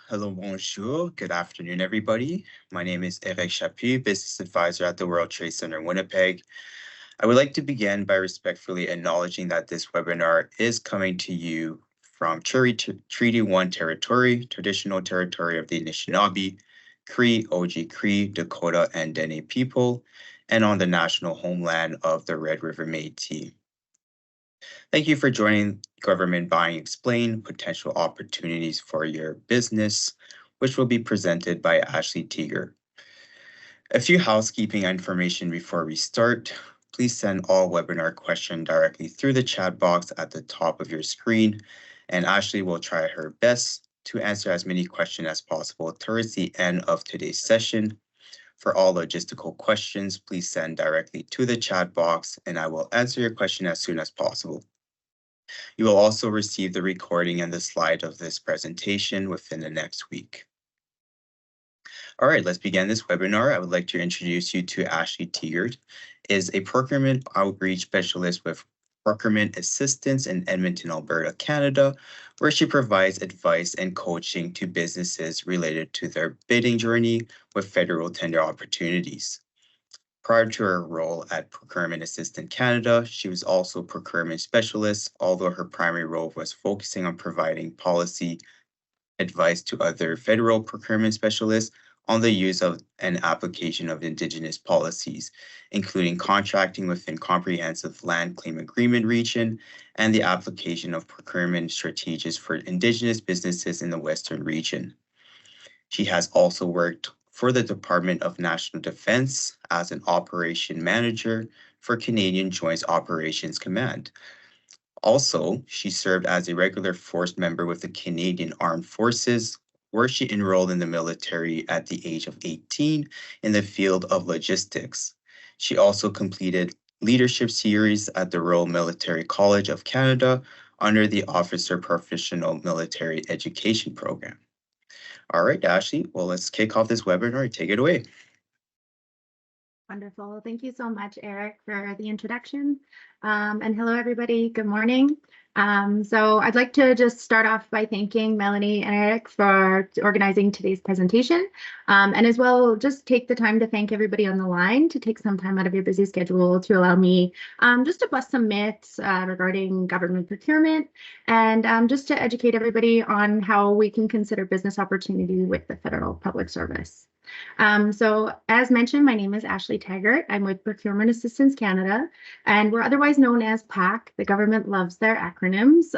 Hello, bonjour. Good afternoon, everybody. My name is Eric Chaput, Business Advisor at the World Trade Center, Winnipeg. I would like to begin by respectfully acknowledging that this webinar is coming to you from Treaty 1 territory, traditional territory of the Anishinaabe, Cree, Oji-Cree, Dakota, and Dene people, and on the national homeland of the Red River Métis. Thank you for joining Government Buying Explained, Potential Opportunities for Your Business, which will be presented by Ashley Tegart. A few housekeeping information before we start. Please send all webinar questions directly through the chat box at the top of your screen, and Ashley will try her best to answer as many questions as possible towards the end of today's session. For all logistical questions, please send directly to the chat box, and I will answer your question as soon as possible. You will also receive the recording and the slide of this presentation within the next week. All right, let's begin this webinar. I would like to introduce you to Ashley Tegart, is a procurement outreach specialist with Procurement Assistance in Edmonton, Alberta, Canada, where she provides advice and coaching to businesses related to their bidding journey with federal tender opportunities. Prior to her role at Procurement Assistance Canada, she was also procurement specialist, although her primary role was focusing on providing policy advice to other federal procurement specialists on the use of and application of Indigenous policies, including contracting within comprehensive land claim agreement region and the application of procurement strategies for Indigenous businesses in the Western region. She has also worked for the Department of National Defense as an operation manager for Canadian Joint Operations Command. Also, she served as a regular force member with the Canadian Armed Forces, where she enrolled in the military at the age of 18 in the field of logistics. She also completed leadership series at the Royal Military College of Canada under the Officer Professional Military Education Program. All right, Ashley, well, let's kick off this webinar. Take it away. Wonderful. Thank you so much, Eric, for the introduction. And hello, everybody. Good morning. So I'd like to just start off by thanking Melanie and Eric for organizing today's presentation, and as well just take the time to thank everybody on the line to take some time out of your busy schedule to allow me just to bust some myths regarding government procurement and just to educate everybody on how we can consider business opportunity with the federal public service. So as mentioned, my name is Ashley Tegart. I'm with Procurement Assistance Canada, and we're otherwise known as PAC. The government loves their acronyms.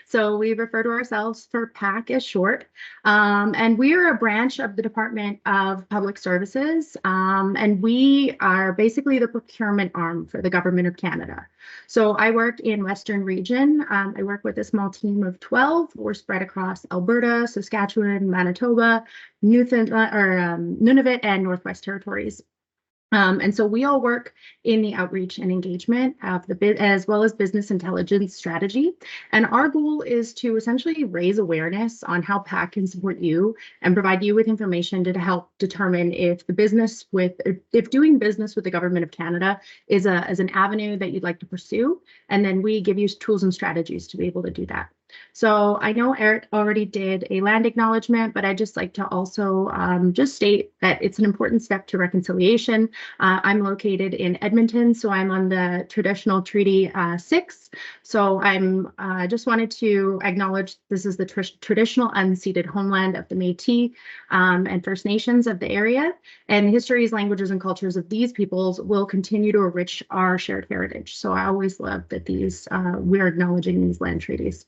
So we refer to ourselves for PAC as short. And we are a branch of the Department of Public Services, and we are basically the procurement arm for the Government of Canada. So I work in Western Region. I work with a small team of 12. We're spread across Alberta, Saskatchewan, Manitoba, Nunavut, and Northwest Territories. And so we all work in the outreach and engagement of the bid as well as business intelligence strategy. And our goal is to essentially raise awareness on how PAC can support you and provide you with information to help determine if doing business with the Government of Canada is an avenue that you'd like to pursue. And then we give you tools and strategies to be able to do that. So I know Eric already did a land acknowledgement, but I'd just like to also just state that it's an important step to reconciliation. I'm located in Edmonton, so I'm on the traditional Treaty 6. So I just wanted to acknowledge this is the traditional unceded homeland of the Métis and First Nations of the area. And the histories, languages, and cultures of these peoples will continue to enrich our shared heritage. So I always love that we're acknowledging these land treaties.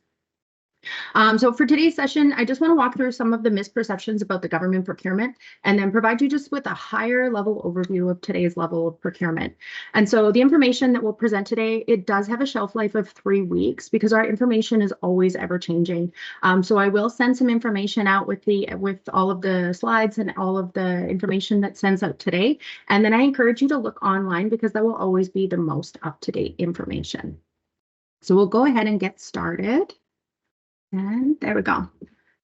So for today's session, I just want to walk through some of the misperceptions about the government procurement and then provide you just with a higher level overview of today's level of procurement. And so the information that we'll present today, it does have a shelf life of 3 weeks because our information is always ever changing. So I will send some information out with all of the slides and all of the information that sends out today. And then I encourage you to look online because that will always be the most up-to-date information. So we'll go ahead and get started. And there we go.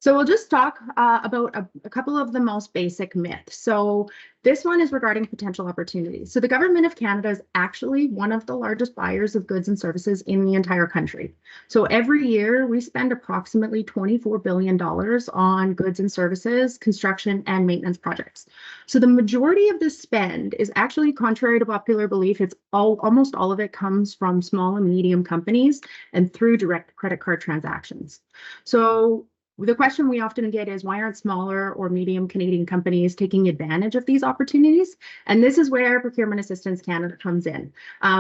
So we'll just talk about a couple of the most basic myths. So this one is regarding potential opportunities. So the government of Canada is actually one of the largest buyers of goods and services in the entire country. So every year we spend approximately $24 billion on goods and services, construction and maintenance projects. So the majority of this spend is actually, contrary to popular belief, almost all of it comes from small and medium companies and through direct credit card transactions. So the question we often get is, why aren't smaller or medium Canadian companies taking advantage of these opportunities? And this is where Procurement Assistance Canada comes in.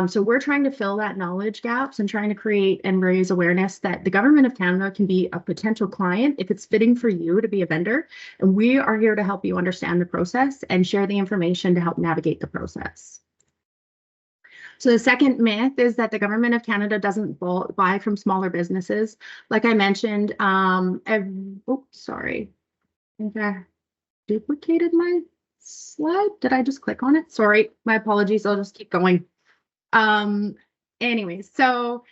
So we're trying to fill that knowledge gaps and trying to create and raise awareness that the government of Canada can be a potential client if it's fitting for you to be a vendor. And we are here to help you understand the process and share the information to help navigate the process. So the second myth is that the government of Canada doesn't buy from smaller businesses. Like I mentioned, sorry, I think I duplicated my slide. Did I just click on it? Sorry, my apologies. I'll just keep going. Anyways, so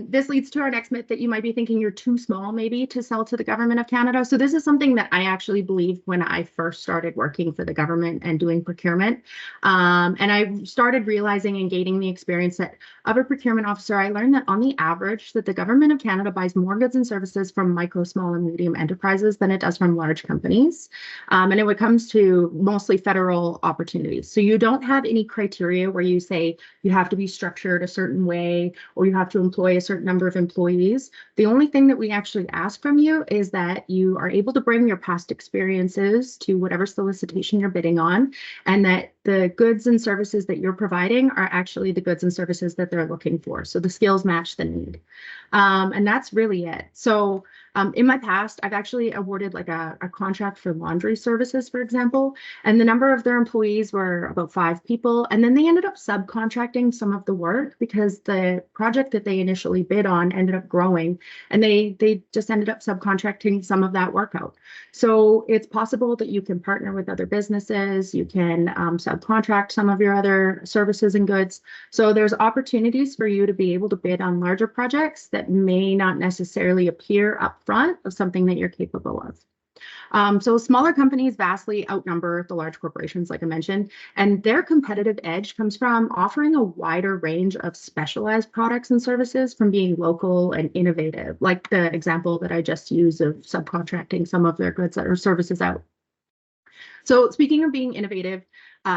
this leads to our next myth, that you might be thinking you're too small maybe to sell to the government of Canada. So this is something that I actually believed when I first started working for the government and doing procurement. And I started realizing and gaining the experience that of a procurement officer, I learned that on the average that the government of Canada buys more goods and services from micro, small and medium enterprises than it does from large companies. And when it comes to mostly federal opportunities. So you don't have any criteria where you say you have to be structured a certain way or you have to employ a certain number of employees. The only thing that we actually ask from you is that you are able to bring your past experiences to whatever solicitation you're bidding on, and that the goods and services that you're providing are actually the goods and services that they're looking for. So the skills match the need. And that's really it. So in my past, I've actually awarded like a contract for laundry services, for example, and the number of their employees were about 5 people. And then they ended up subcontracting some of the work because the project that they initially bid on ended up growing, and they just ended up subcontracting some of that work out. So it's possible that you can partner with other businesses, you can subcontract some of your other services and goods. So there's opportunities for you to be able to bid on larger projects that may not necessarily appear upfront of something that you're capable of. So smaller companies vastly outnumber the large corporations, like I mentioned, and their competitive edge comes from offering a wider range of specialized products and services, from being local and innovative, like the example that I just used of subcontracting some of their goods or services out. So speaking of being innovative,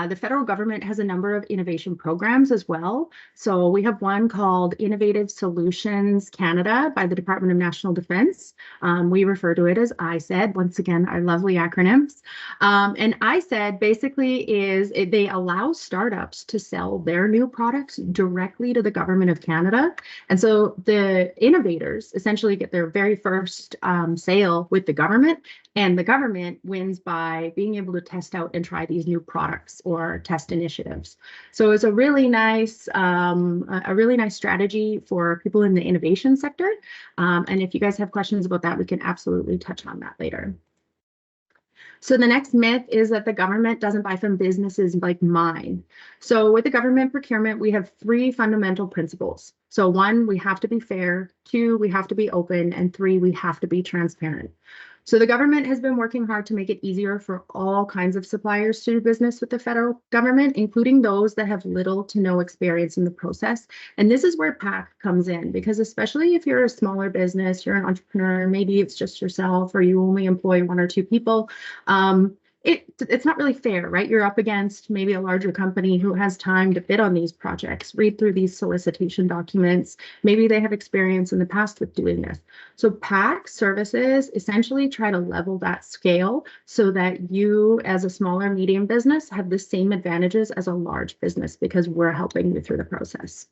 the federal government has a number of innovation programs as well. So we have one called Innovative Solutions Canada by the Department of National Defence. We refer to it as ISED. Once again, our lovely acronyms. And ISED basically they allow startups to sell their new products directly to the government of Canada. And so the innovators essentially get their very first sale with the government, and the government wins by being able to test out and try these new products or test initiatives. So it's a really nice strategy for people in the innovation sector. And if you guys have questions about that, we can absolutely touch on that later. So the next myth is that the government doesn't buy from businesses like mine. So with the government procurement, we have 3 fundamental principles. So 1, we have to be fair. 2, we have to be open. And 3, we have to be transparent. So the government has been working hard to make it easier for all kinds of suppliers to do business with the federal government, including those that have little to no experience in the process. And this is where PAC comes in, because especially if you're a smaller business, you're an entrepreneur, maybe it's just yourself or you only employ 1 or 2 people, it's not really fair, right? You're up against maybe a larger company who has time to bid on these projects, read through these solicitation documents. Maybe they have experience in the past with doing this. So PAC services essentially try to level that scale so that you as a smaller medium business have the same advantages as a large business, because we're helping you through the process.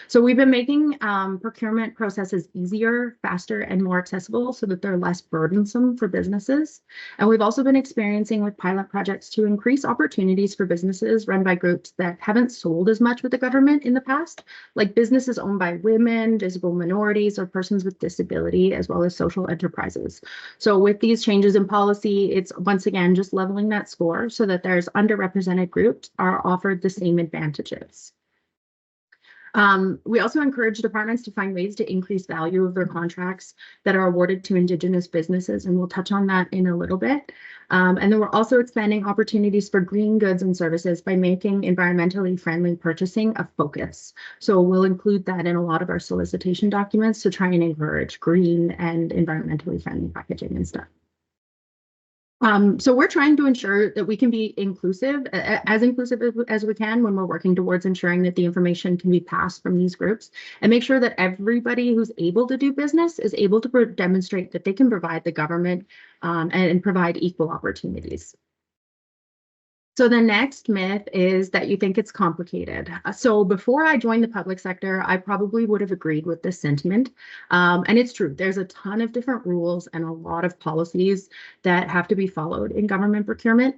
So we've been making procurement processes easier, faster, and more accessible so that they're less burdensome for businesses. And we've also been experiencing with pilot projects to increase opportunities for businesses run by groups that haven't sold as much with the government in the past, like businesses owned by women, visible minorities, or persons with disability, as well as social enterprises. So with these changes in policy, it's once again just leveling that score so that there's underrepresented groups are offered the same advantages. We also encourage departments to find ways to increase value of their contracts that are awarded to Indigenous businesses, and we'll touch on that in a little bit. And then we're also expanding opportunities for green goods and services by making environmentally friendly purchasing a focus. So we'll include that in a lot of our solicitation documents to try and encourage green and environmentally friendly packaging and stuff. So we're trying to ensure that we can be inclusive as we can when we're working towards ensuring that the information can be passed from these groups, and make sure that everybody who's able to do business is able to demonstrate that they can provide the government and provide equal opportunities. So the next myth is that you think it's complicated. So before I joined the public sector, I probably would have agreed with this sentiment. And it's true, there's a ton of different rules and a lot of policies that have to be followed in government procurement,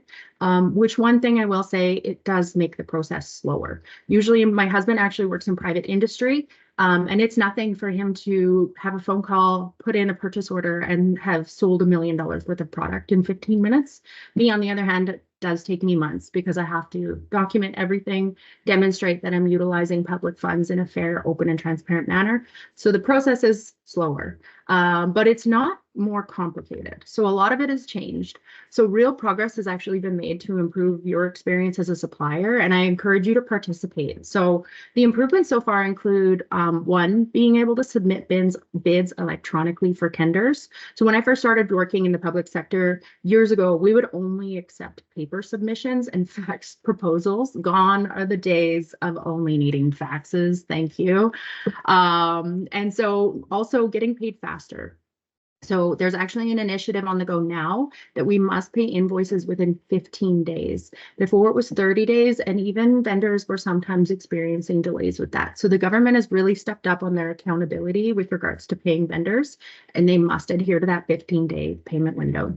which one thing I will say, it does make the process slower. Usually my husband actually works in private industry, and it's nothing for him to have a phone call, put in a purchase order, and have sold $1 million worth of product in 15 minutes. Me, on the other hand, does take me months because I have to document everything, demonstrate that I'm utilizing public funds in a fair, open, and transparent manner. So the process is slower, but it's not more complicated. So a lot of it has changed. So real progress has actually been made to improve your experience as a supplier, and I encourage you to participate. So the improvements so far include one, being able to submit bids electronically for tenders. So when I first started working in the public sector years ago, we would only accept paper submissions and fax proposals. Gone are the days of only needing faxes. Thank you. And so also getting paid faster. So there's actually an initiative on the go now that we must pay invoices within 15 days. Before it was 30 days, and even vendors were sometimes experiencing delays with that. So the government has really stepped up on their accountability with regards to paying vendors, and they must adhere to that 15-day payment window.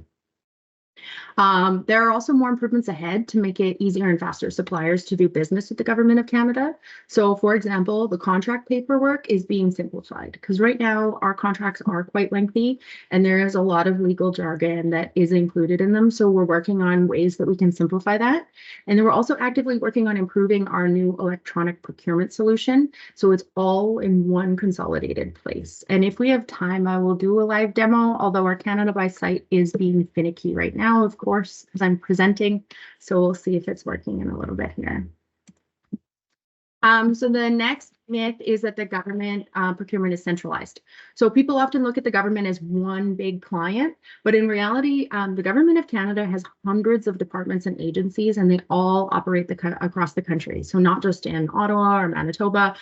There are also more improvements ahead to make it easier and faster suppliers to do business with the Government of Canada. So for example, the contract paperwork is being simplified because right now our contracts are quite lengthy and there is a lot of legal jargon that is included in them. So we're working on ways that we can simplify that. And then we're also actively working on improving our new electronic procurement solution. So it's all in one consolidated place. And if we have time, I will do a live demo, although our Canada by site is being finicky right now, of course, as I'm presenting. So we'll see if it's working in a little bit here. So the next myth is that the government procurement is centralized. So people often look at the government as one big client, but in reality, the Government of Canada has hundreds of departments and agencies, and they all operate across the country. So not just in Ottawa or Manitoba.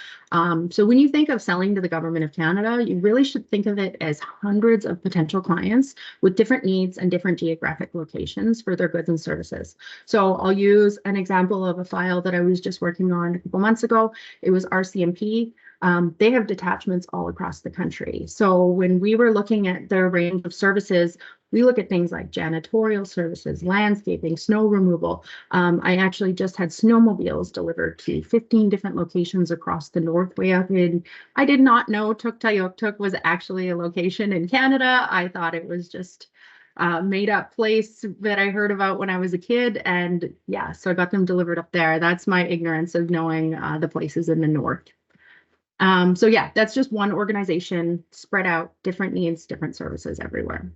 So when you think of selling to the Government of Canada, you really should think of it as hundreds of potential clients with different needs and different geographic locations for their goods and services. So I'll use an example of a file that I was just working on a couple months ago. It was RCMP. They have detachments all across the country. So when we were looking at their range of services, we look at things like janitorial services, landscaping, snow removal. I actually just had snowmobiles delivered to 15 different locations across the north way up in, I did not know Tuktoyaktuk was actually a location in Canada. I thought it was just made up place that I heard about when I was a kid. And yeah, so I got them delivered up there. That's my ignorance of knowing the places in the north. So yeah, that's just one organization spread out, different needs, different services everywhere.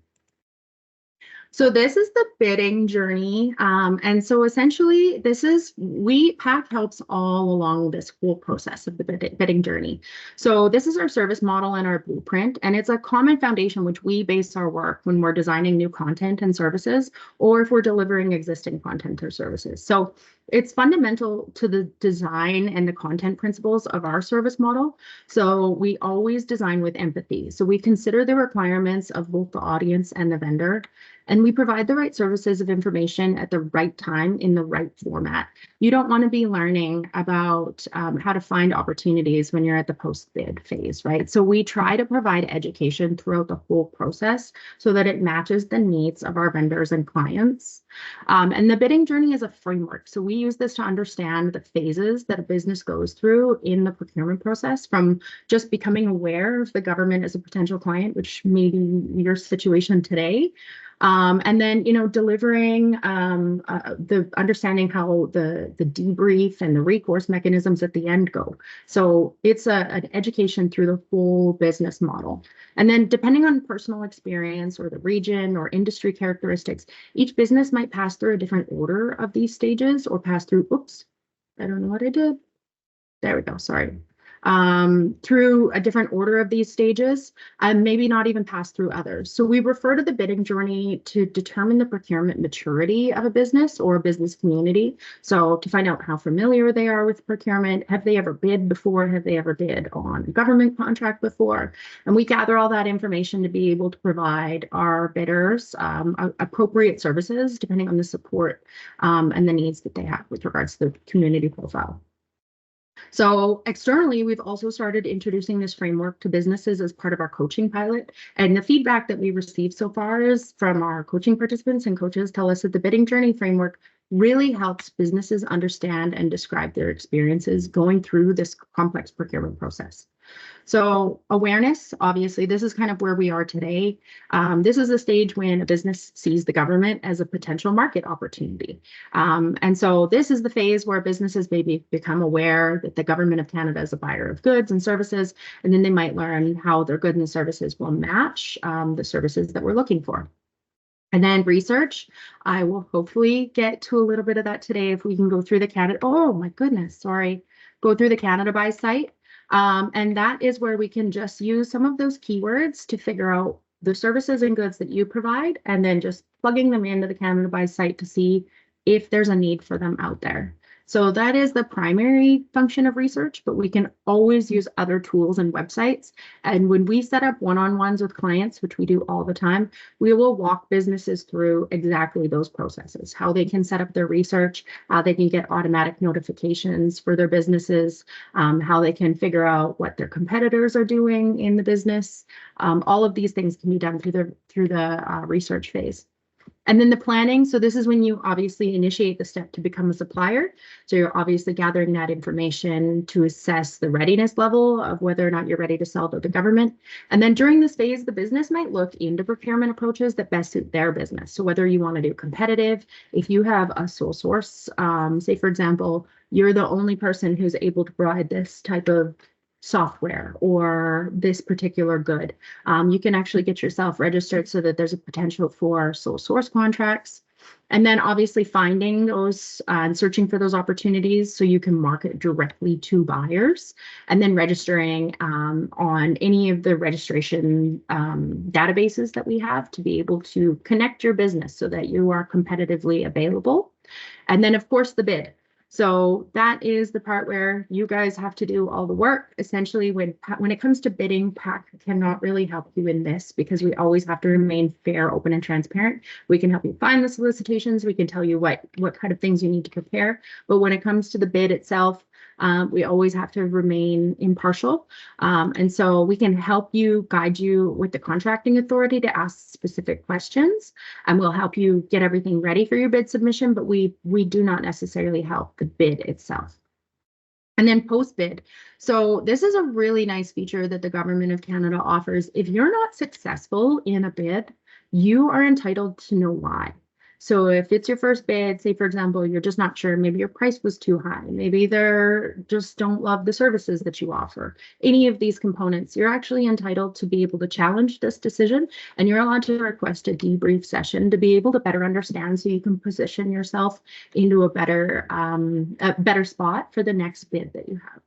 So this is the bidding journey. And so essentially PAC helps all along this whole process of the bidding journey. So this is our service model and our blueprint, and it's a common foundation which we base our work when we're designing new content and services, or if we're delivering existing content or services. So it's fundamental to the design and the content principles of our service model. So we always design with empathy. So we consider the requirements of both the audience and the vendor, and we provide the right services of information at the right time in the right format. You don't want to be learning about how to find opportunities when you're at the post-bid phase, right? So we try to provide education throughout the whole process so that it matches the needs of our vendors and clients. And the bidding journey is a framework. So we use this to understand the phases that a business goes through in the procurement process, from just becoming aware of the government as a potential client, which may be your situation today, And then, delivering the understanding how the debrief and the recourse mechanisms at the end go. So it's an education through the whole business model. And then depending on personal experience or the region or industry characteristics, each business might pass through a different order of these stages or pass through, oops, I don't know what I did. There we go, sorry. Through a different order of these stages, and maybe not even pass through others. So we refer to the bidding journey to determine the procurement maturity of a business or a business community. So to find out how familiar they are with procurement, have they ever bid before? Have they ever bid on a government contract before? And we gather all that information to be able to provide our bidders appropriate services depending on the support and the needs that they have with regards to the community profile. So externally, we've also started introducing this framework to businesses as part of our coaching pilot. And the feedback that we received so far is from our coaching participants and coaches tell us that the bidding journey framework really helps businesses understand and describe their experiences going through this complex procurement process. So awareness, obviously, this is kind of where we are today. This is a stage when a business sees the government as a potential market opportunity. And so this is the phase where businesses maybe become aware that the government of Canada is a buyer of goods and services, and then they might learn how their goods and services will match the services that we're looking for. And then research, I will hopefully get to a little bit of that today if we can go through the Canada, oh my goodness, sorry, go through the Canada Buy site. And that is where we can just use some of those keywords to figure out the services and goods that you provide, and then just plugging them into the Canada Buy site to see if there's a need for them out there. So that is the primary function of research, but we can always use other tools and websites. And when we set up one-on-ones with clients, which we do all the time, we will walk businesses through exactly those processes, how they can set up their research, how they can get automatic notifications for their businesses, how they can figure out what their competitors are doing in the business. All of these things can be done through the research phase. And then the planning. So this is when you obviously initiate the step to become a supplier. So you're obviously gathering that information to assess the readiness level of whether or not you're ready to sell to the government. And then during this phase, the business might look into procurement approaches that best suit their business. So whether you want to do competitive, if you have a sole source, say, for example, you're the only person who's able to provide this type of software or this particular good. You can actually get yourself registered so that there's a potential for sole source contracts. And then obviously finding those and searching for those opportunities so you can market directly to buyers, and then registering on any of the registration databases that we have to be able to connect your business so that you are competitively available. And then of course the bid. So that is the part where you guys have to do all the work. Essentially, when it comes to bidding, PAC cannot really help you in this because we always have to remain fair, open, and transparent. We can help you find the solicitations. We can tell you what kind of things you need to prepare. But when it comes to the bid itself, we always have to remain impartial. And so we can help you, guide you with the contracting authority to ask specific questions, and we'll help you get everything ready for your bid submission, but we do not necessarily help the bid itself. And then post-bid. So this is a really nice feature that the Government of Canada offers. If you're not successful in a bid, you are entitled to know why. So if it's your first bid, say, for example, you're just not sure, maybe your price was too high, maybe they just don't love the services that you offer, any of these components, you're actually entitled to be able to challenge this decision, and you're allowed to request a debrief session to be able to better understand so you can position yourself into a better spot for the next bid that you have.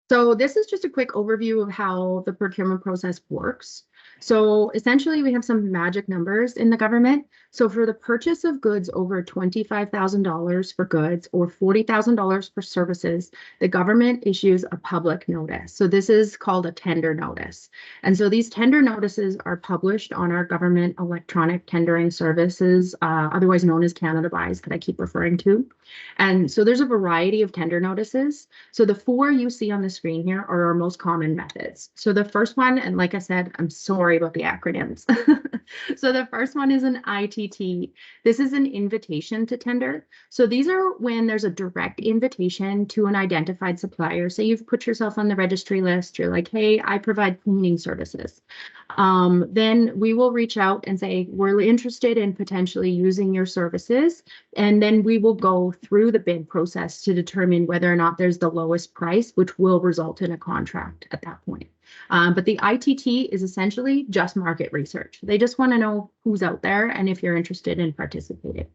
So this is just a quick overview of how the procurement process works. So essentially, we have some magic numbers in the government. So for the purchase of goods over $25,000 for goods or $40,000 for services, the government issues a public notice. So this is called a tender notice. And so these tender notices are published on our government electronic tendering services, otherwise known as Canada Buys, that I keep referring to. And so there's a variety of tender notices. So the four you see on the screen here are our most common methods. So the first one, and like I said, I'm sorry about the acronyms. So the first one is an ITT. This is an invitation to tender. So these are when there's a direct invitation to an identified supplier. Say you've put yourself on the registry list. You're like, hey, I provide cleaning services. Then we will reach out and say, we're interested in potentially using your services. And then we will go through the bid process to determine whether or not there's the lowest price, which will result in a contract at that point. But the ITT is essentially just market research. They just want to know who's out there and if you're interested in participating.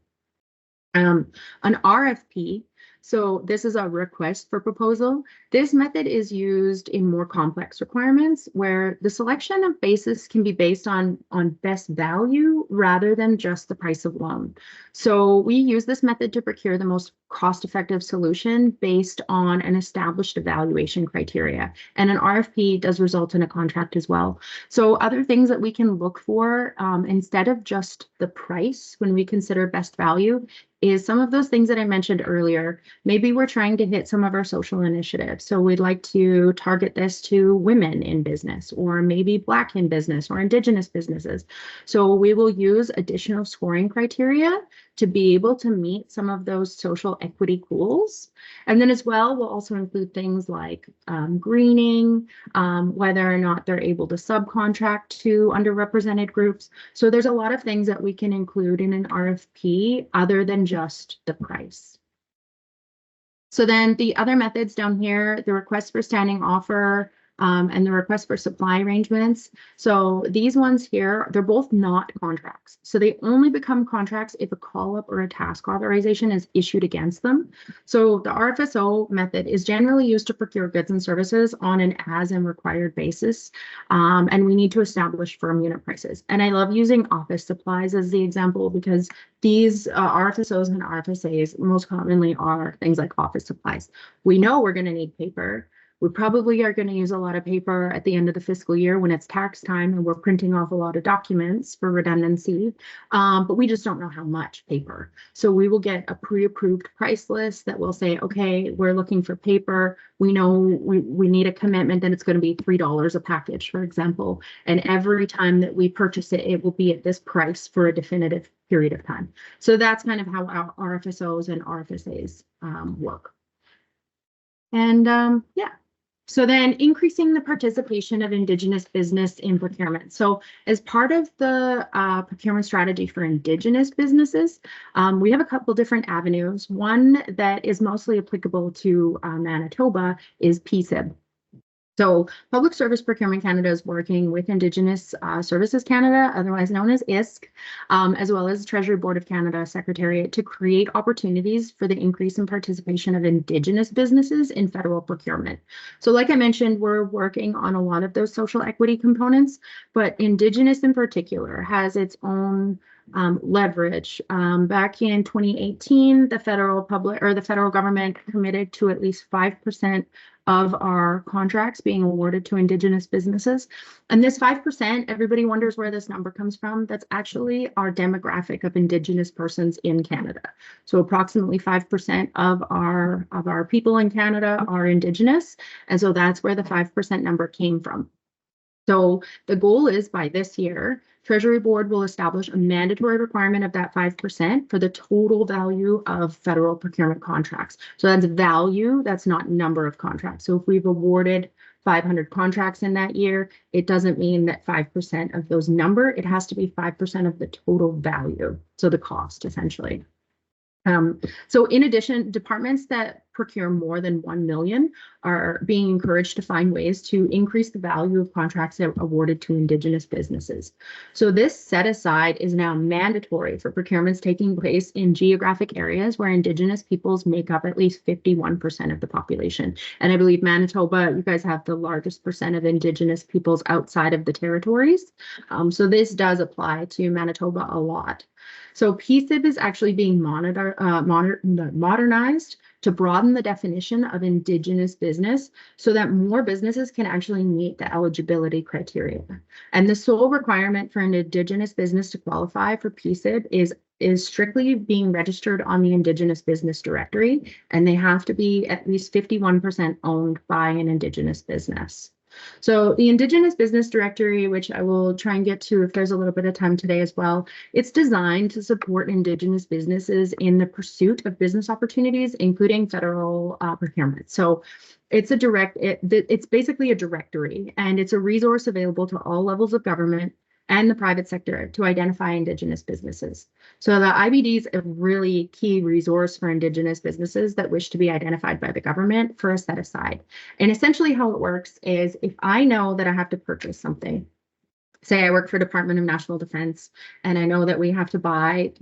An RFP, so this is a request for proposal. This method is used in more complex requirements where the selection of basis can be based on best value rather than just the price of loan. So we use this method to procure the most cost-effective solution based on an established evaluation criteria. And an RFP does result in a contract as well. So other things that we can look for instead of just the price when we consider best value is some of those things that I mentioned earlier. Maybe we're trying to hit some of our social initiatives. So we'd like to target this to women in business, or maybe Black in business, or Indigenous businesses. So we will use additional scoring criteria to be able to meet some of those social equity goals. And then as well, we'll also include things like greening, whether or not they're able to subcontract to underrepresented groups. So there's a lot of things that we can include in an RFP other than just the price. So then the other methods down here, the request for standing offer, and the request for supply arrangements. So these ones here, they're both not contracts. So they only become contracts if a call-up or a task authorization is issued against them. So the RFSO method is generally used to procure goods and services on an as and required basis. And we need to establish firm unit prices. And I love using office supplies as the example because these RFSOs and RFSAs most commonly are things like office supplies. We know we're going to need paper. We probably are going to use a lot of paper at the end of the fiscal year when it's tax time and we're printing off a lot of documents for redundancy, but we just don't know how much paper. So we will get a pre-approved price list that will say, okay, we're looking for paper. We know we need a commitment that it's going to be $3 a package, for example. And every time that we purchase it, it will be at this price for a definitive period of time. So that's kind of how our RFSOs and RFSAs work. And yeah. So then increasing the participation of Indigenous business in procurement. So as part of the procurement strategy for Indigenous businesses, we have a couple different avenues. One that is mostly applicable to Manitoba is PSIB. So Public Service Procurement Canada is working with Indigenous Services Canada, otherwise known as ISC, as well as Treasury Board of Canada Secretariat to create opportunities for the increase in participation of Indigenous businesses in federal procurement. So like I mentioned, we're working on a lot of those social equity components, but Indigenous in particular has its own leverage. Back in 2018, the federal government committed to at least 5% of our contracts being awarded to Indigenous businesses. And this 5%, everybody wonders where this number comes from. That's actually our demographic of Indigenous persons in Canada. So approximately 5% of our people in Canada are Indigenous. And so that's where the 5% number came from. So the goal is by this year, Treasury Board will establish a mandatory requirement of that 5% for the total value of federal procurement contracts. So that's value, that's not number of contracts. So if we've awarded 500 contracts in that year, it doesn't mean that 5% of those number, it has to be 5% of the total value. So the cost essentially. So in addition, departments that procure more than 1 million are being encouraged to find ways to increase the value of contracts awarded to Indigenous businesses. So this set aside is now mandatory for procurements taking place in geographic areas where Indigenous peoples make up at least 51% of the population. And I believe Manitoba, you guys have the largest percent of Indigenous peoples outside of the territories. So this does apply to Manitoba a lot. So PSIB is actually being modernized to broaden the definition of Indigenous business so that more businesses can actually meet the eligibility criteria. And the sole requirement for an Indigenous business to qualify for PSIB is strictly being registered on the Indigenous Business Directory, and they have to be at least 51% owned by an Indigenous business. So the Indigenous Business Directory, which I will try and get to if there's a little bit of time today as well, it's designed to support Indigenous businesses in the pursuit of business opportunities, including federal procurement. So It's it's basically a directory, and it's a resource available to all levels of government and the private sector to identify Indigenous businesses. So the IBD is a really key resource for Indigenous businesses that wish to be identified by the government for a set aside. And essentially how it works is if I know that I have to purchase something, say I work for Department of National Defense, and I know that we have to buy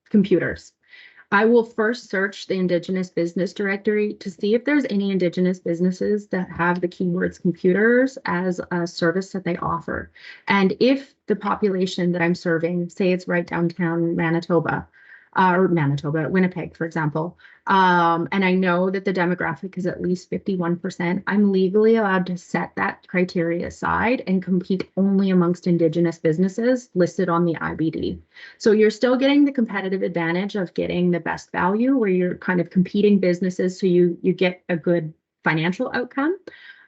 computers. I will first search the Indigenous business directory to see if there's any Indigenous businesses that have the keywords computers as a service that they offer. And if the population that I'm serving, say it's right downtown Manitoba, Winnipeg, for example, and I know that the demographic is at least 51%, I'm legally allowed to set that criteria aside and compete only amongst Indigenous businesses listed on the IBD. So you're still getting the competitive advantage of getting the best value where you're kind of competing businesses so you get a good financial outcome.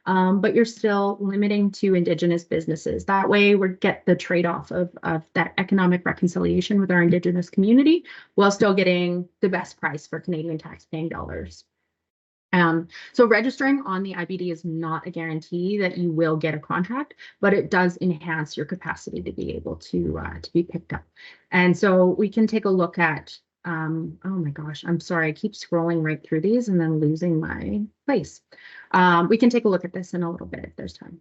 But you're still limiting to Indigenous businesses. That way we get the trade-off of that economic reconciliation with our Indigenous community while still getting the best price for Canadian taxpaying dollars. So registering on the IBD is not a guarantee that you will get a contract, but it does enhance your capacity to be able to be picked up. And so we can take a look at oh my gosh, I'm sorry, I keep scrolling right through these and then losing my place. We can take a look at this in a little bit if there's time.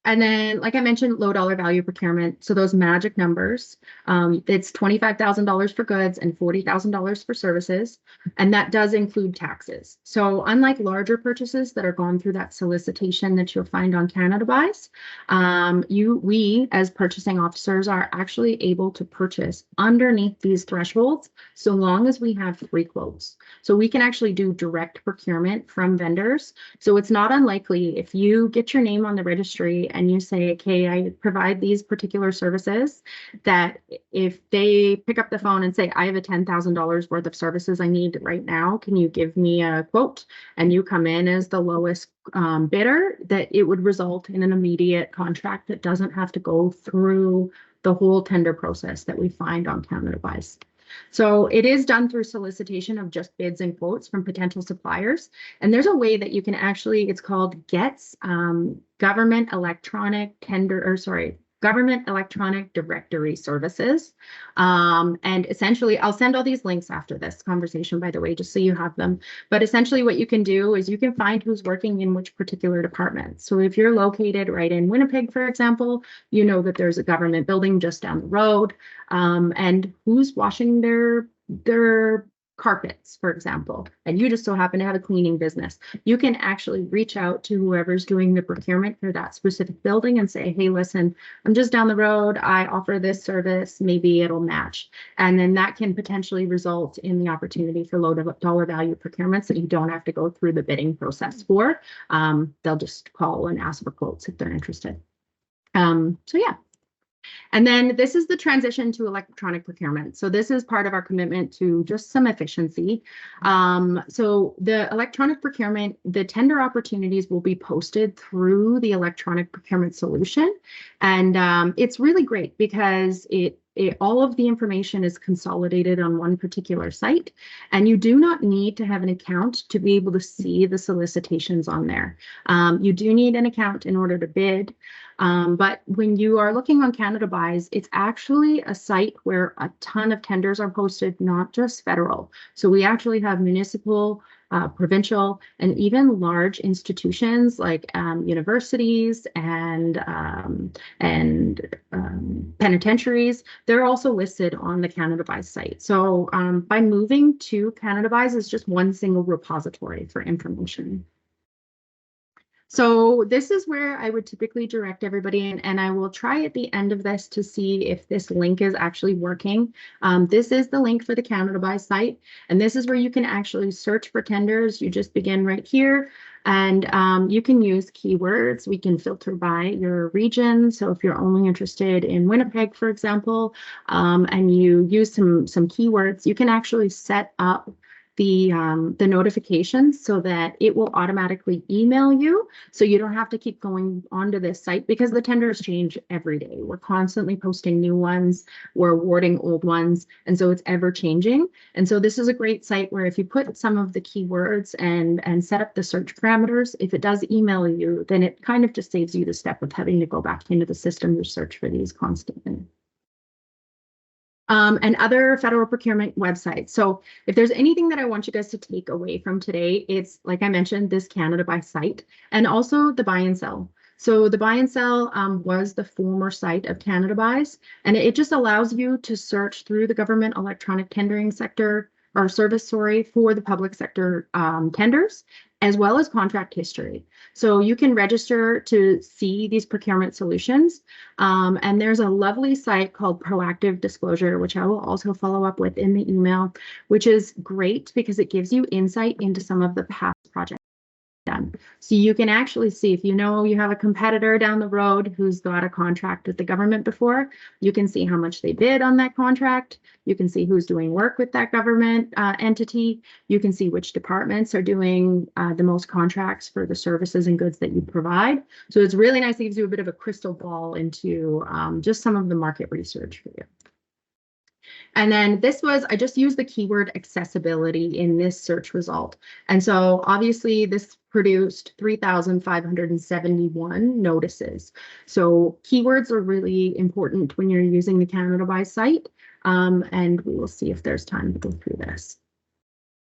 And then, like I mentioned, low dollar value procurement. So those magic numbers, it's $25,000 for goods and $40,000 for services. And that does include taxes. So unlike larger purchases that are gone through that solicitation that you'll find on Canada Buys, we as purchasing officers are actually able to purchase underneath these thresholds so long as we have free quotes. So we can actually do direct procurement from vendors. So it's not unlikely if you get your name on the registry and you say, okay, I provide these particular services, that if they pick up the phone and say, I have a $10,000 worth of services I need right now, can you give me a quote? And you come in as the lowest bidder, that it would result in an immediate contract that doesn't have to go through the whole tender process that we find on Canada Buys. So it is done through solicitation of just bids and quotes from potential suppliers. And there's a way that you can actually, it's called GETS, Government Electronic Directory Services. And essentially, I'll send all these links after this conversation, by the way, just so you have them. But essentially what you can do is you can find who's working in which particular department. So if you're located right in Winnipeg, for example, you know that there's a government building just down the road, and who's washing their carpets, for example, and you just so happen to have a cleaning business. You can actually reach out to whoever's doing the procurement for that specific building and say, hey, listen, I'm just down the road. I offer this service. Maybe it'll match. And then that can potentially result in the opportunity for low dollar value procurements that you don't have to go through the bidding process for. They'll just call and ask for quotes if they're interested. So yeah. And then this is the transition to electronic procurement. So this is part of our commitment to just some efficiency. So the electronic procurement, the tender opportunities will be posted through the electronic procurement solution. And it's really great because all of the information is consolidated on one particular site, and you do not need to have an account to be able to see the solicitations on there. You do need an account in order to bid, but when you are looking on Canada Buys, it's actually a site where a ton of tenders are posted, not just federal. So we actually have municipal, provincial, and even large institutions like universities and penitentiaries. They're also listed on the Canada Buys site. So by moving to Canada Buys is just one single repository for information. So this is where I would typically direct everybody in, and I will try at the end of this to see if this link is actually working. This is the link for the Canada Buys site, and this is where you can actually search for tenders. You just begin right here, and you can use keywords. We can filter by your region. So if you're only interested in Winnipeg, for example, and you use some keywords, you can actually set up the notifications so that it will automatically email you, so you don't have to keep going onto this site, because the tenders change every day. We're constantly posting new ones, we're awarding old ones, and so it's ever changing. And so this is a great site where if you put some of the keywords and set up the search parameters, if it does email you, then it kind of just saves you the step of having to go back into the system to search for these constantly. And other federal procurement websites. So if there's anything that I want you guys to take away from today, it's, like I mentioned, this Canada Buy site, and also the buy and sell. So the buy and sell was the former site of Canada Buys, and it just allows you to search through the government electronic tendering sector or service, sorry, for the public sector tenders, as well as contract history. So you can register to see these procurement solutions. And there's a lovely site called Proactive Disclosure, which I will also follow up with in the email, which is great because it gives you insight into some of the past projects done. So you can actually see, if you know you have a competitor down the road who's got a contract with the government before, you can see how much they bid on that contract. You can see who's doing work with that government entity. You can see which departments are doing the most contracts for the services and goods that you provide. So it's really nice. It gives you a bit of a crystal ball into just some of the market research for you. And then this was, I just used the keyword accessibility in this search result. And so obviously this produced 3,571 notices. So keywords are really important when you're using the Canada Buy site. And we will see if there's time to go through this.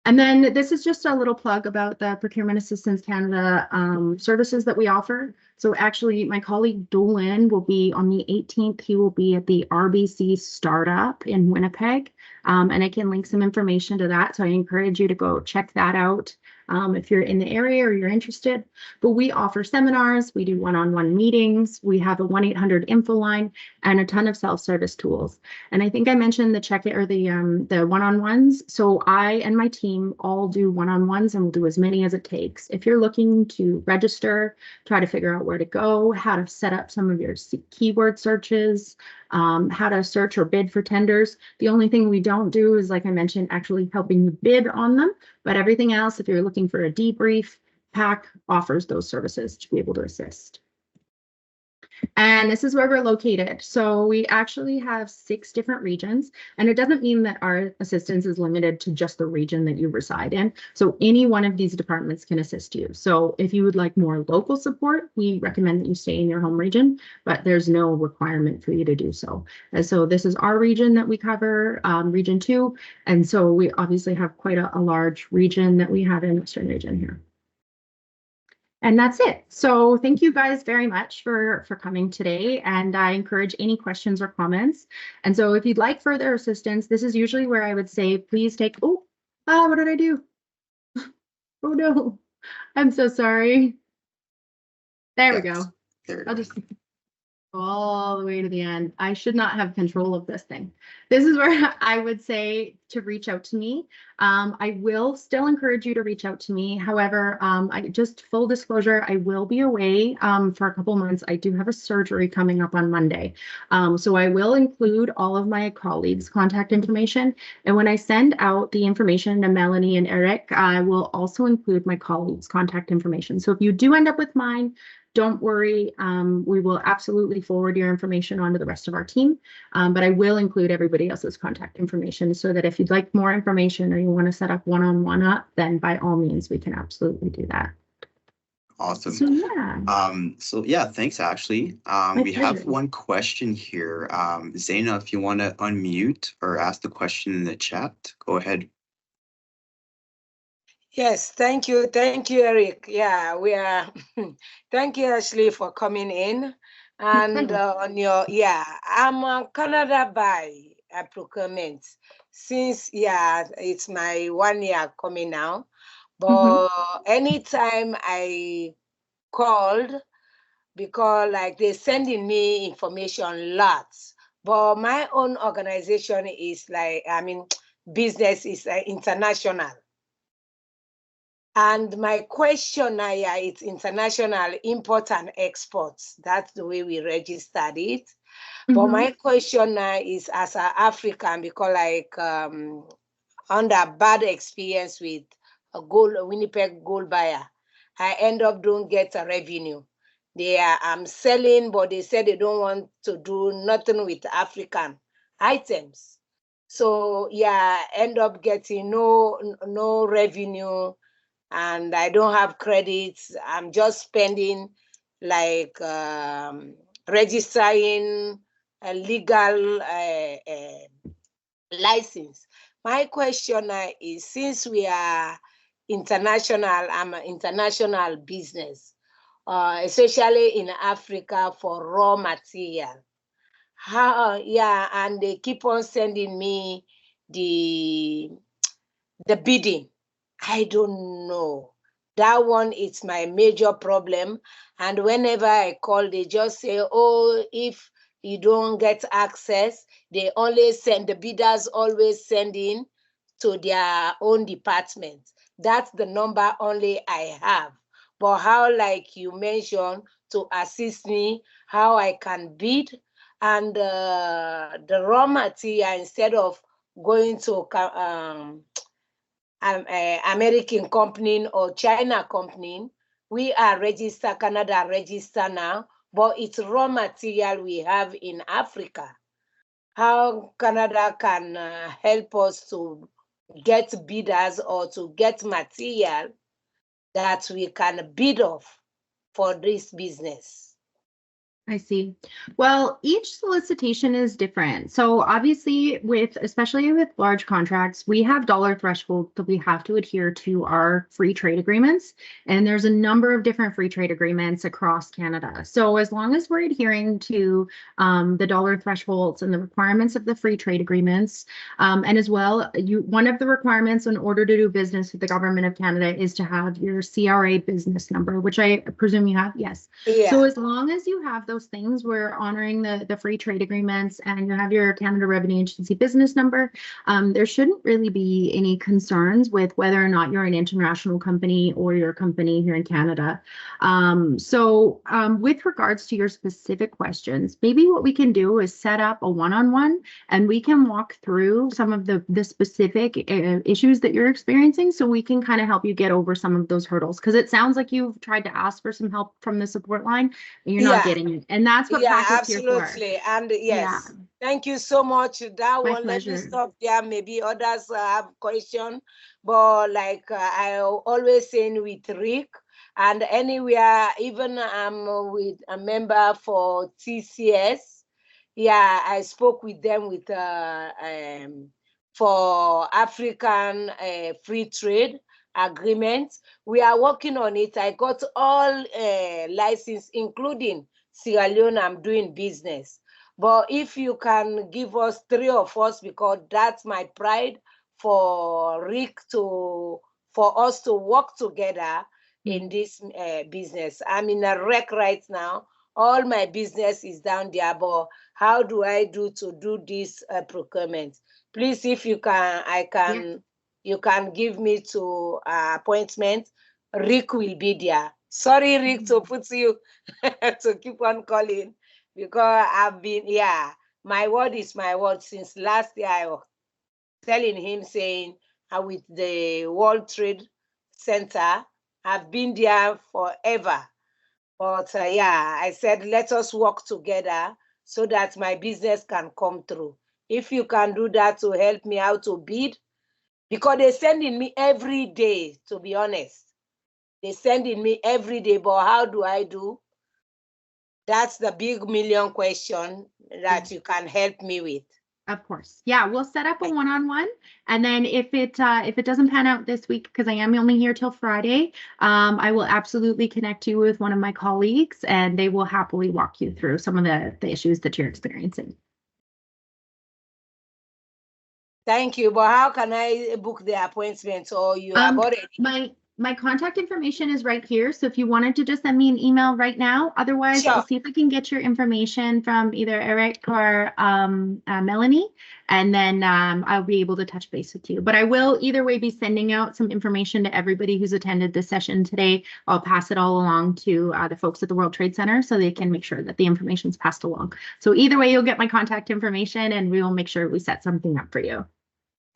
And then this is just a little plug about the Procurement Assistance Canada services that we offer. So actually, my colleague Dolan will be on the 18th. He will be at the RBC Startup in Winnipeg. And I can link some information to that. So I encourage you to go check that out if you're in the area or you're interested. But we offer seminars, we do one-on-one meetings, we have a 1-800-info line, and a ton of self-service tools. And I think I mentioned the check-in or the one-on-ones. So I and my team all do one-on-ones, and we'll do as many as it takes. If you're looking to register, try to figure out where to go, how to set up some of your keyword searches, how to search or bid for tenders. The only thing we don't do is, like I mentioned, actually helping you bid on them. But everything else, if you're looking for a debrief, PAC offers those services to be able to assist. And this is where we're located. So we actually have 6 different regions, and it doesn't mean that our assistance is limited to just the region that you reside in. So any one of these departments can assist you. So if you would like more local support, we recommend that you stay in your home region, but there's no requirement for you to do so. And so this is our region that we cover, region 2. And so we obviously have quite a large region that we have in Western region here. And that's it. So thank you guys very much for coming today. And I encourage any questions or comments. And so if you'd like further assistance, this is usually where I would say, please take, what did I do? Oh no, I'm so sorry. There we go. I'll just go all the way to the end. I should not have control of this thing. This is where I would say to reach out to me. I will still encourage you to reach out to me. However, I just full disclosure, I will be away for a couple months. I do have a surgery coming up on Monday. So I will include all of my colleagues' contact information. And when I send out the information to Melanie and Eric, I will also include my colleagues' contact information. So if you do end up with mine, don't worry, we will absolutely forward your information on to the rest of our team, but I will include everybody else's contact information so that if you'd like more information or you want to set up one-on-one up, then by all means, we can absolutely do that. Awesome. So yeah, thanks, Ashley. We have one question here. Zaina, if you want to unmute or ask the question in the chat, go ahead. Yes, thank you. Thank you, Eric. Yeah, we are. Thank you, Ashley, for coming in. And I'm on Canada Buy procurement since, it's my 1 year coming now. But anytime I called, because like they're sending me information lots, but my own organization is like, business is international. And my question it's international import and exports. That's the way we registered it. But my question is as an African, because like under bad experience with a Winnipeg gold buyer. I end up don't get a revenue. I'm selling, but they said they don't want to do nothing with African items. So yeah, end up getting no revenue, and I don't have credits. I'm just spending like registering a legal license. My question is, since we are international, I'm an international business, especially in Africa for raw material. And they keep on sending me the bidding. I don't know. That one is my major problem. And whenever I call, they just say, oh, if you don't get access, they always send, the bidders always send in to their own department. That's the number only I have. But how, like you mentioned, to assist me, how I can bid, and the raw material, instead of going to American company or China company, we are registered, Canada registered now, but it's raw material we have in Africa. How Canada can help us to get bidders or to get material that we can bid off for this business? I see. Well, each solicitation is different. So obviously especially with large contracts, we have dollar thresholds that we have to adhere to our free trade agreements. And there's a number of different free trade agreements across Canada. So as long as we're adhering to the dollar thresholds and the requirements of the free trade agreements, and as well, one of the requirements in order to do business with the government of Canada is to have your CRA business number, which I presume you have. Yes. Yeah. So as long as you have those things, we're honoring the free trade agreements, and you have your Canada Revenue Agency business number, there shouldn't really be any concerns with whether or not you're an international company or you're a company here in Canada. With regards to your specific questions, maybe what we can do is set up a one-on-one, and we can walk through some of the specific issues that you're experiencing, so we can kind of help you get over some of those hurdles, because it sounds like you've tried to ask for some help from the support line and you're not getting it. And that's what PAC is here for. Absolutely. And yes, thank you so much. That My one, pleasure. let me stop there. Maybe others have question, but like I always saying with Rick, and anywhere, even I'm with a member for TCS. Yeah, I spoke with them with for African free trade agreement. We are working on it. I got all license, including Sierra Leone. I'm doing business. But if you can give us 3 of us, because that's my pride, for Rick for us to work together in this business. I'm in a wreck right now. All my business is down there, but how do I do to do this procurement? Please, if you can, you can give me to appointment. Rick will be there. Sorry, Rick, to put you to keep on calling, because I've been, my word is my word. Since last year, I was telling him, saying, with the World Trade Center, I've been there forever. But I said, let us work together so that my business can come through. If you can do that to help me out to bid, because they're sending me every day, to be honest. They're sending me every day, but how do I do? That's the big million question that you can help me with. Of course. Yeah, we'll set up a one-on-one, and then if it doesn't pan out this week, because I am only here till Friday, I will absolutely connect you with one of my colleagues, and they will happily walk you through some of the issues that you're experiencing. Thank you. But how can I book the appointment, or you have already? My contact information is right here. So if you wanted to just send me an email right now, otherwise I'll see if I can get your information from either Eric or Melanie, and then I'll be able to touch base with you. But I will either way be sending out some information to everybody who's attended this session today. I'll pass it all along to the folks at the World Trade Center so they can make sure that the information is passed along. So either way, you'll get my contact information, and we will make sure we set something up for you.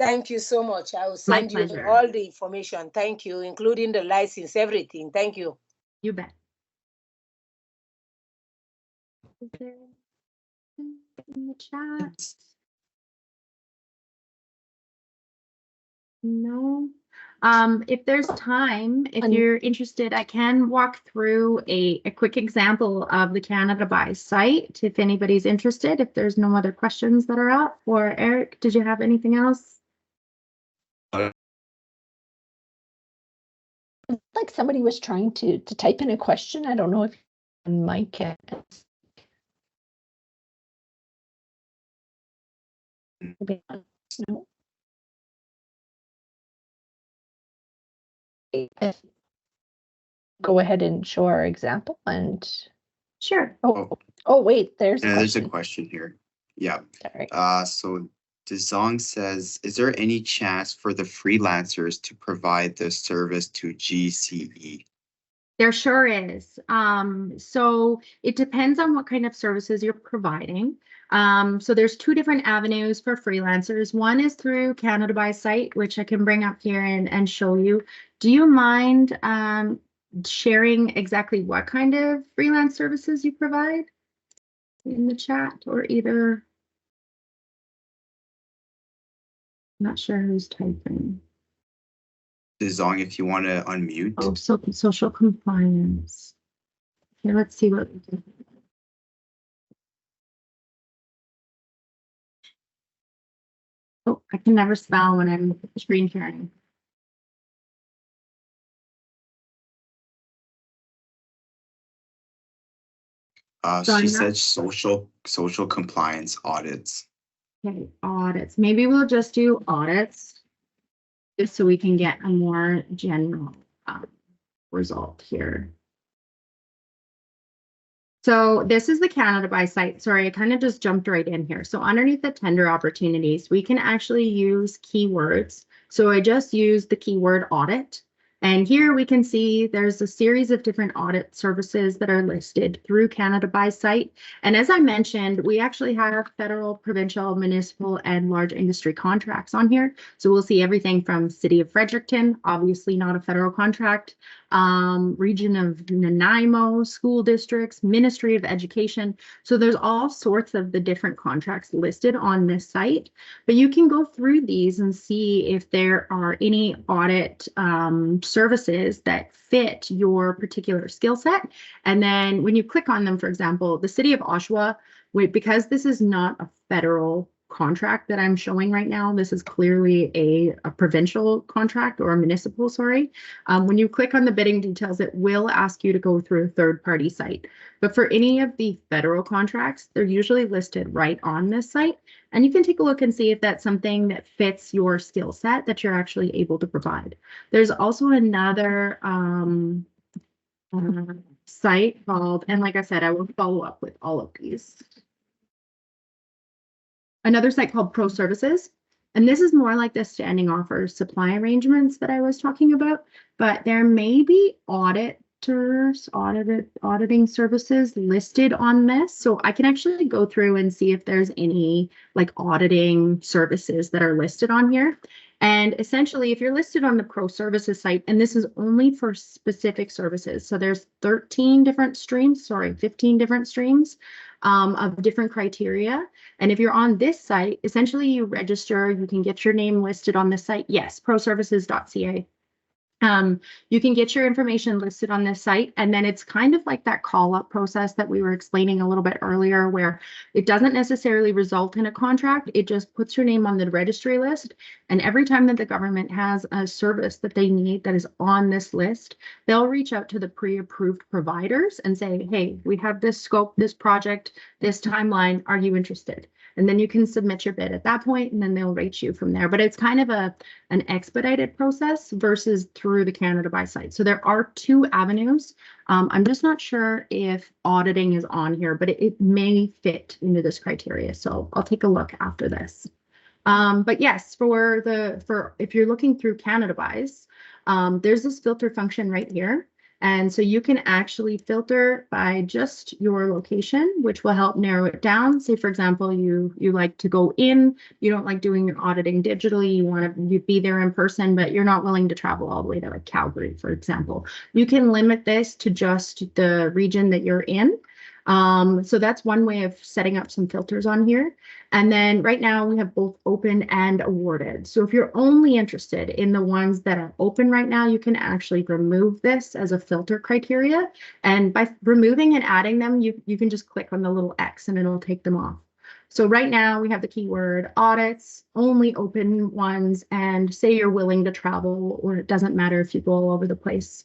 Thank you so much. I will My send you pleasure. all the information. Thank you, including the license, everything. Thank you. You bet. Is there in the chat? No. If there's time, if you're interested, I can walk through a quick example of the Canada Buy site if anybody's interested, if there's no other questions that are up. Or Eric, did you have anything else? Like somebody was trying to type in a question. I don't know if Mike can. No. Go ahead and show our example and Sure. Oh wait, there's there's a question here. Yeah. Sorry. So Dezong says, is there any chance for the freelancers to provide the service to GCE? There sure is. So it depends on what kind of services you're providing. So there's two different avenues for freelancers. One is through Canada Buy site, which I can bring up here and show you. Do you mind sharing exactly what kind of freelance services you provide in the chat, or either? I'm not sure who's typing. Dezong, if you want to unmute. Oh, so social compliance. Okay, let's see what we do. Oh, I can never spell when I'm screen sharing. She said social compliance audits. Okay, audits. Maybe we'll just do audits, just so we can get a more general result here. So this is the Canada Buy site. Sorry, I kind of just jumped right in here. So underneath the tender opportunities, we can actually use keywords. So I just used the keyword audit. And here we can see there's a series of different audit services that are listed through Canada Buy site. And as I mentioned, we actually have federal, provincial, municipal, and large industry contracts on here. So we'll see everything from City of Fredericton, obviously not a federal contract, region of Nanaimo, school districts, Ministry of Education. So there's all sorts of the different contracts listed on this site, but you can go through these and see if there are any audit services that fit your particular skill set. And then when you click on them, for example, the City of Oshawa, because this is not a federal contract that I'm showing right now, this is clearly a provincial contract, or a municipal, sorry. When you click on the bidding details, it will ask you to go through a third-party site. But for any of the federal contracts, they're usually listed right on this site. And you can take a look and see if that's something that fits your skill set that you're actually able to provide. There's also another site called, and like I said, I will follow up with all of these. Another site called ProServices. And this is more like the standing offer supply arrangements that I was talking about, but there may be auditing services listed on this. So I can actually go through and see if there's any like auditing services that are listed on here. And essentially, if you're listed on the ProServices site, and this is only for specific services, so there's 15 different streams of different criteria. And if you're on this site, essentially you register, you can get your name listed on this site. Yes, proservices.ca. You can get your information listed on this site, and then it's kind of like that call-up process that we were explaining a little bit earlier, where it doesn't necessarily result in a contract. It just puts your name on the registry list, and every time that the government has a service that they need that is on this list, they'll reach out to the pre-approved providers and say, hey, we have this scope, this project, this timeline, are you interested? And then you can submit your bid at that point, and then they'll rate you from there. But it's kind of an expedited process versus through the Canada Buy site. So there are two avenues. I'm just not sure if auditing is on here, but it may fit into this criteria. So I'll take a look after this. But yes, for if you're looking through Canada Buys, there's this filter function right here. And so you can actually filter by just your location, which will help narrow it down. Say, for example, you like to go in, you don't like doing your auditing digitally, you want to be there in person, but you're not willing to travel all the way to like Calgary, for example. You can limit this to just the region that you're in. So that's one way of setting up some filters on here. And then right now we have both open and awarded. So if you're only interested in the ones that are open right now, you can actually remove this as a filter criteria. And by removing and adding them, you can just click on the little X and it'll take them off. So right now we have the keyword audits, only open ones, and say you're willing to travel, or it doesn't matter if you go all over the place.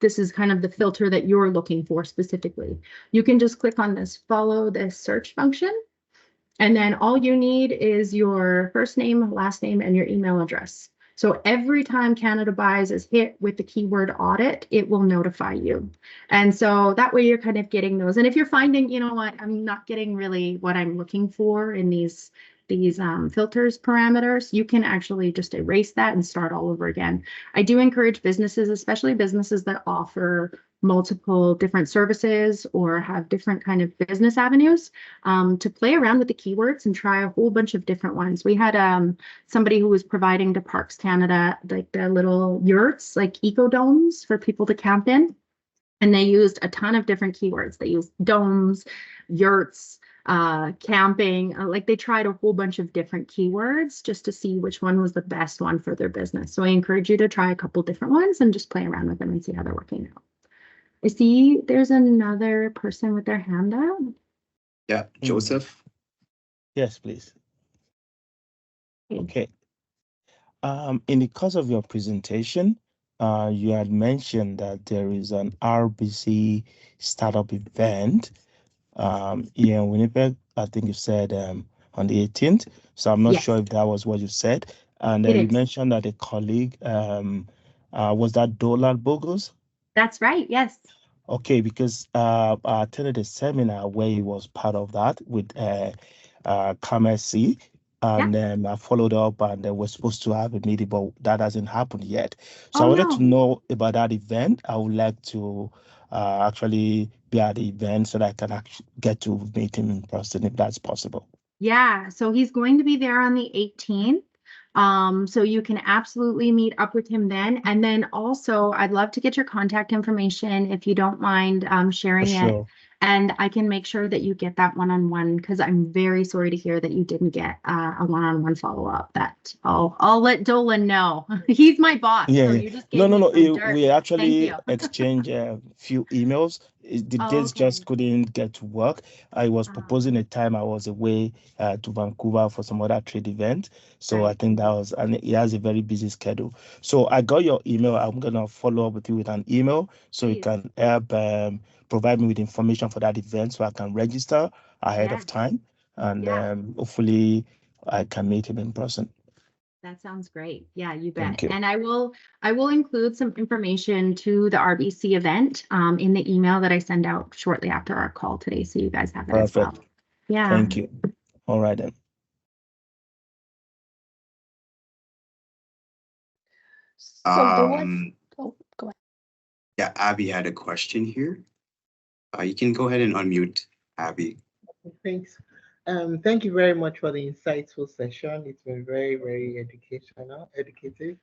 This is kind of the filter that you're looking for specifically. You can just click on this follow this search function. And then all you need is your first name, last name, and your email address. So every time Canada Buys is hit with the keyword audit, it will notify you. And so that way you're kind of getting those. And if you're finding, you know what, I'm not getting really what I'm looking for in these filters parameters, you can actually just erase that and start all over again. I do encourage businesses, especially businesses that offer multiple different services or have different kind of business avenues, to play around with the keywords and try a whole bunch of different ones. We had somebody who was providing to Parks Canada like the little yurts, like eco domes for people to camp in. And they used a ton of different keywords. They used domes, yurts, camping, like they tried a whole bunch of different keywords just to see which one was the best one for their business. So I encourage you to try a couple different ones and just play around with them and see how they're working out. I see there's another person with their hand up. Yeah, Joseph. Yes, please. Okay. In the course of your presentation, you had mentioned that there is an RBC startup event here in Winnipeg. I think you said on the 18th. So I'm not sure if that was what you said. And you mentioned that a colleague, was that Dollar Bogus? That's right, yes. Okay, because I attended a seminar where he was part of that with Kamesi, and I followed up, and we're supposed to have a meeting, but that hasn't happened yet. So I wanted to know about that event. I would like to actually be at the event so that I can actually get to meet him in person, if that's possible. Yeah, so he's going to be there on the 18th. So you can absolutely meet up with him then. And then also, I'd love to get your contact information if you don't mind sharing it. And I can make sure that you get that one-on-one, because I'm very sorry to hear that you didn't get a one-on-one follow-up. That I'll let Dolan know. He's my boss. Yeah. So you just gave me some dirt. We actually exchanged a few emails. The dates just couldn't get to work. I was proposing a time I was away to Vancouver for some other trade event. So I think that was, and he has a very busy schedule. So I got your email. I'm going to follow up with you with an email so you can help provide me with information for that event so I can register ahead of time. And hopefully I can meet him in person. That sounds great. Yeah, you bet. Thank you. And I will include some information to the RBC event in the email that I send out shortly after our call today, so you guys have it as well. Yeah. Thank you. All right then. So go ahead. Yeah, Abby had a question here. You can go ahead and unmute, Abby. Thanks. Thank you very much for the insightful session. It's been very, very educative.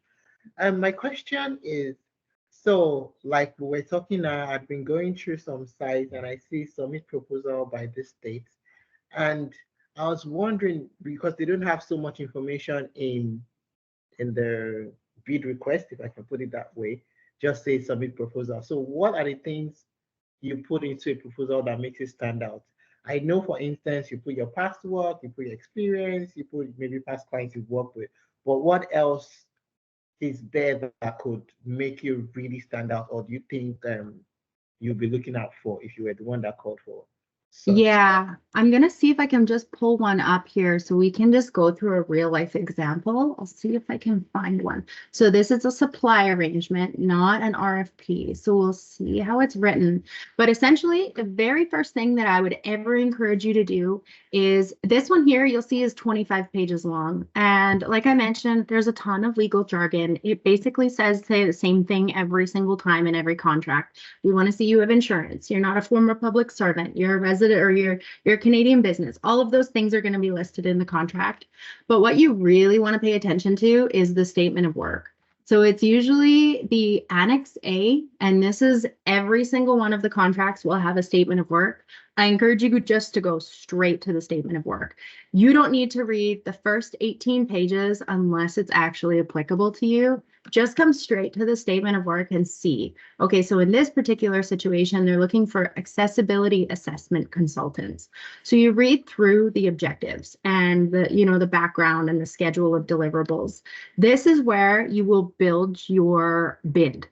My question is, so like we were talking now, I've been going through some sites and I see submit proposal by this state. And I was wondering, because they don't have so much information in the bid request, if I can put it that way, just say submit proposal. So what are the things you put into a proposal that makes it stand out? I know, for instance, you put your past work, you put your experience, you put maybe past clients you've worked with, but what else is there that could make you really stand out, or do you think you'll be looking out for if you were the one that called for Yeah, I'm gonna see if I can just pull one up here so we can just go through a real life example. I'll see if I can find one. So this is a supply arrangement, not an RFP. So we'll see how it's written. But essentially, the very first thing that I would ever encourage you to do is this one here, you'll see is 25 pages long. And like I mentioned, there's a ton of legal jargon. It basically says say the same thing every single time in every contract. We want to see you have insurance. You're not a former public servant. You're a resident or you're a Canadian business. All of those things are going to be listed in the contract. But what you really want to pay attention to is the statement of work. So it's usually the Annex A, and this is every single one of the contracts will have a statement of work. I encourage you just to go straight to the statement of work. You don't need to read the first 18 pages unless it's actually applicable to you. Just come straight to the statement of work and see. Okay, so in this particular situation, they're looking for accessibility assessment consultants. So you read through the objectives and the background and the schedule of deliverables. This is where you will build your bid.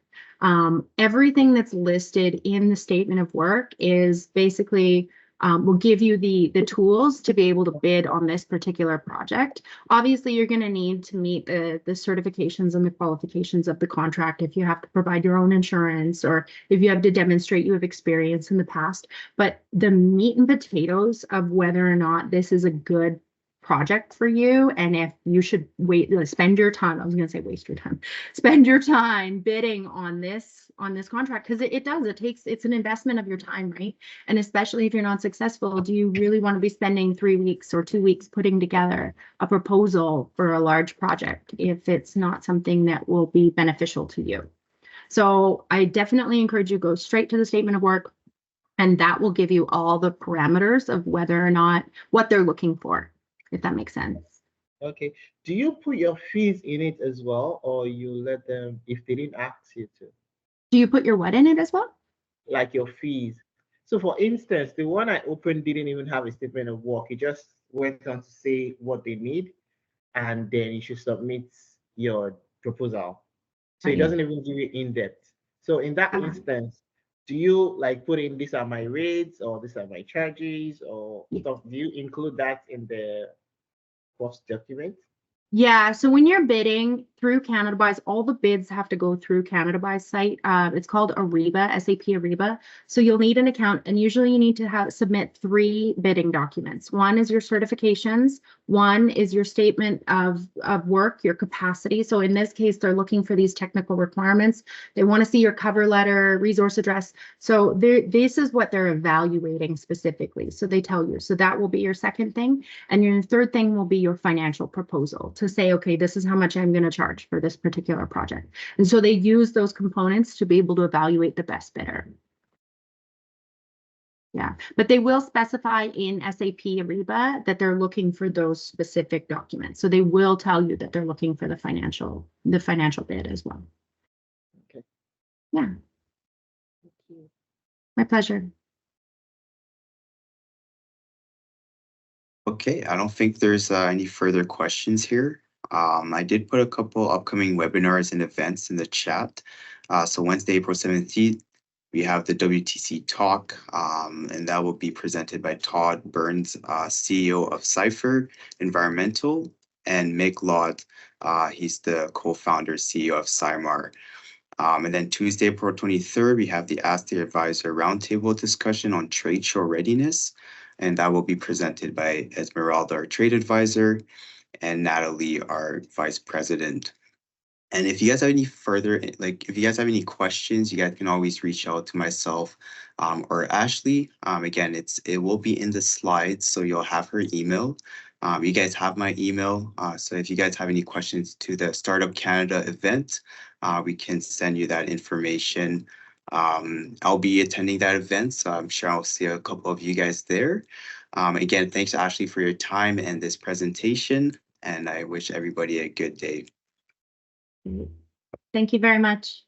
Everything that's listed in the statement of work is basically will give you the tools to be able to bid on this particular project. Obviously, you're going to need to meet the certifications and the qualifications of the contract if you have to provide your own insurance or if you have to demonstrate you have experience in the past. But the meat and potatoes of whether or not this is a good project for you and if you should spend your time, I was going to say waste your time, spend your time bidding on this contract, because it's an investment of your time, right? And especially if you're not successful, do you really want to be spending 3 weeks or 2 weeks putting together a proposal for a large project if it's not something that will be beneficial to you? So I definitely encourage you to go straight to the statement of work, and that will give you all the parameters of whether or not what they're looking for, if that makes sense. Okay. Do you put your fees in it as well, or you let them if they didn't ask you to? Do you put your what in it as well? Like your fees. So for instance, the one I opened didn't even have a statement of work. It just went on to say what they need, and then you should submit your proposal. So it doesn't even give you in depth. So in that instance, do you like put in these are my rates or these are my charges or stuff? Do you include that in the cost document? Yeah, so when you're bidding through Canada Buys, all the bids have to go through Canada Buys site. It's called Ariba, SAP Ariba. So you'll need an account, and usually you need to submit 3 bidding documents. One is your certifications, one is your statement of work, your capacity. So in this case, they're looking for these technical requirements. They want to see your cover letter, resource address. So this is what they're evaluating specifically. So they tell you. So that will be your second thing. And your third thing will be your financial proposal to say, okay, this is how much I'm going to charge for this particular project. And so they use those components to be able to evaluate the best bidder. Yeah, but they will specify in SAP Ariba that they're looking for those specific documents. So they will tell you that they're looking for the financial bid as well. Okay. Yeah. Thank you. My pleasure. Okay, I don't think there's any further questions here. I did put a couple upcoming webinars and events in the chat. So Wednesday, April 17th, we have the WTC talk, and that will be presented by Todd Burns, CEO of Cypher Environmental, and Mick Lott, he's the co-founder, CEO of Cymar. And then Tuesday, April 23rd, we have the Ask the Advisor Roundtable discussion on trade show readiness, and that will be presented by Esmeralda, our trade advisor, and Natalie, our vice president. And if you guys have any if you guys have any questions, you guys can always reach out to myself or Ashley. Again, it will be in the slides, so you'll have her email. You guys have my email. So if you guys have any questions to the Startup Canada event, we can send you that information. I'll be attending that event, so I'm sure I'll see a couple of you guys there. Again, thanks, Ashley, for your time and this presentation, and I wish everybody a good day. Thank you very much.